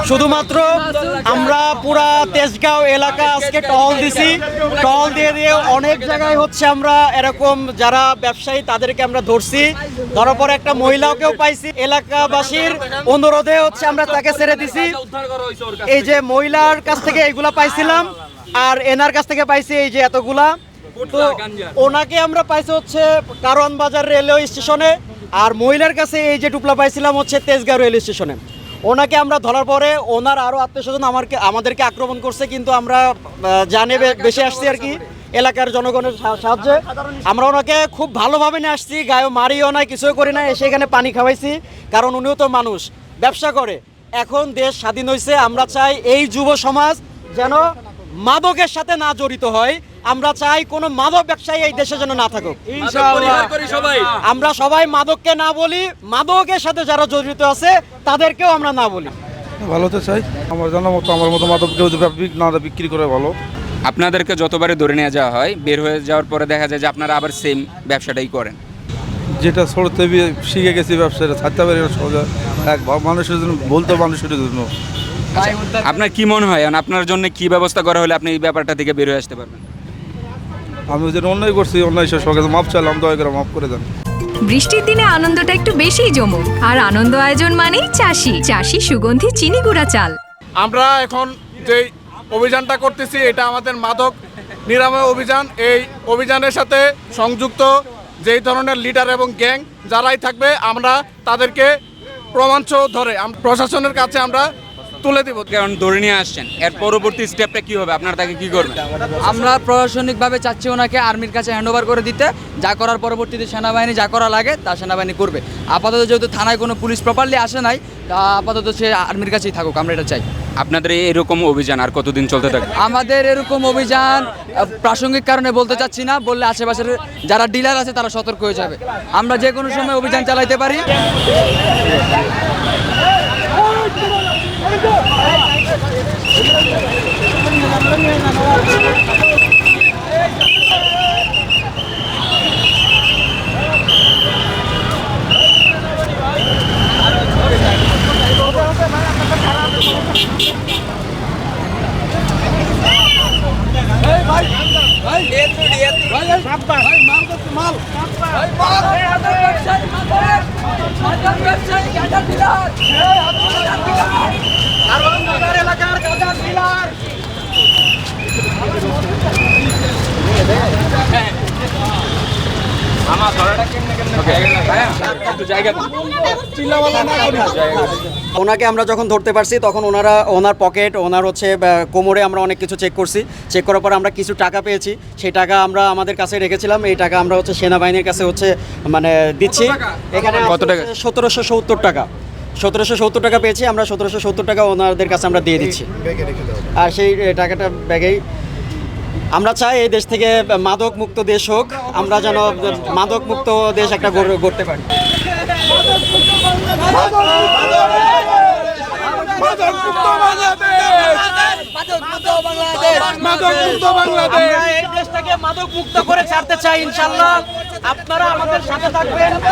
শুধুমাত্র আমরা পুরা তেজগাঁও এলাকা আজকে টহল দিছি। টহল দিয়ে অনেক জায়গায় হচ্ছে আমরা এরকম যারা ব্যবসায়ী তাদেরকে আমরা ধরছি। ধরার পর একটা মহিলাকেও পাইছি। এলাকাবাসীর অনুরোধে হচ্ছে আমরা তাকে ছেড়ে দিছি। এই যে মহিলার কাছ থেকে এইগুলা পাইছিলাম, আর এনার কাছ থেকে পাইছি এই যে এতগুলা। তো ওনাকে আমরা পাইছি হচ্ছে কারওয়ান বাজার রেলওয়ে স্টেশনে, আর মহিলার কাছে এই যে টুপলা পাইছিলাম হচ্ছে তেজগাঁও রেলওয়ে স্টেশনে। ওনাকে আমরা ধরার পরে ওনার আরও আত্মীয়স্বজন আমাদেরকে আক্রমণ করছে, কিন্তু আমরা জানে বেশি আসছি আর কি এলাকার জনগণের সাহায্যে। আমরা ওনাকে খুব ভালোভাবে নিয়ে আসছি, গায়ে মারিও নাই, কিছুই করি না, এসে এখানে পানি খাওয়াইছি। কারণ উনিও তো মানুষ, ব্যবসা করে। এখন দেশ স্বাধীন হয়েছে, আমরা চাই এই যুব সমাজ যেন মাদকের সাথে না জড়িত হয়। আমরা চাই কোনো মাদক ব্যবসায়ী এই দেশে যেন না থাকুক। আমরা সবাই মাদককে না বলি, মাদকের সাথে যারা জড়িত আছে তাদেরকেও আমরা না বলি। ভালো তো চাই, আমার জানা মতো আমার মতো মাদক কেউ না বিক্রি করে ভালো। আপনাদেরকে যতবারে ধরে নিয়ে যাওয়া হয়, বের হয়ে যাওয়ার পরে দেখা যায় যে আপনারা আবার সেম ব্যবসাটাই করেন। যেটা ছোটতে শিখে গেছি ব্যবসাটা ছাড়তে পারি সোজা এক মানুষের জন্য, বলতে মানুষের জন্য। আপনার কি মনে হয় আপনার জন্য কি ব্যবস্থা করা হলে আপনি এই ব্যাপারটা থেকে বের হয়ে আসতে পারবেন? আমি যে অন্যায় করছি, অন্যায় শেষ হয়ে গেছে, মাপ চাইলাম, দয়া করে মাফ করে দেন। বৃষ্টির দিনে আনন্দটা একটু বেশিই জমুক, আর আনন্দ আয়োজন মানেই চাষি সুগন্ধি চিনি গুঁড়া চাল। আমরা এখন যে অভিযানটা করতেছি এটা আমাদের মাদক নিরাময় অভিযান। এই অভিযানের সাথে সংযুক্ত যেই ধরনের লিডার এবং গ্যাং যারাই থাকবে, আমরা তাদেরকে প্রমাণসহ ধরে প্রশাসনের কাছে আমরা তুলে দিব। কারণ ধরে নিয়ে আসছেন, এর পরবর্তী স্টেপটা কি হবে? আপনারা তাকে কি করবেন? আমরা প্রশাসনিকভাবে চাচ্ছি ওনাকে আর্মির কাছে হ্যান্ড ওভার করে দিতে। যা করার পরবর্তীতে সেনাবাহিনী যা করা লাগে তা সেনাবাহিনী করবে। আপাতত যেহেতু থানায় কোনো পুলিশ প্রপারলি আসে নাই, তা আপাতত সে আর্মির কাছেই থাকুক, আমরা এটা চাই। আপনাদের এরকম অভিযান আর কতদিন চলতে থাকবে? আমাদের এরকম অভিযান প্রাসঙ্গিক কারণে বলতে চাচ্ছি না, বললে আশেপাশের যারা ডিলার আছে তারা সতর্ক হয়ে যাবে। আমরা যে কোনো সময় অভিযান চালাইতে পারি। ওনাকে আমরা যখন ধরতে পারছি তখন ওনার পকেট, ওনার হচ্ছে কোমরে আমরা অনেক কিছু চেক করছি। চেক করার পর আমরা কিছু টাকা পেয়েছি, সেই টাকা আমরা আমাদের কাছে রেখেছিলাম। এই টাকা আমরা হচ্ছে সেনাবাহিনীর কাছে হচ্ছে মানে দিচ্ছি। এখানে কত টাকা? 1770 টাকা। 1770 টাকা পেয়েছি আমরা। 1770 টাকা ওনাদের কাছে আমরা দিয়ে দিচ্ছি, আর সেই টাকাটা ব্যাগেই। আমরা চাই এই দেশ থেকে মাদক মুক্ত দেশ হোক, আমরা যেন মাদক মুক্ত দেশ একটা গড়তে পারি। আমরা এই দেশটাকে মাদক মুক্ত করে ছাড়তে চাই ইনশাআল্লাহ। আপনারা আমাদের সাথে থাকবেন।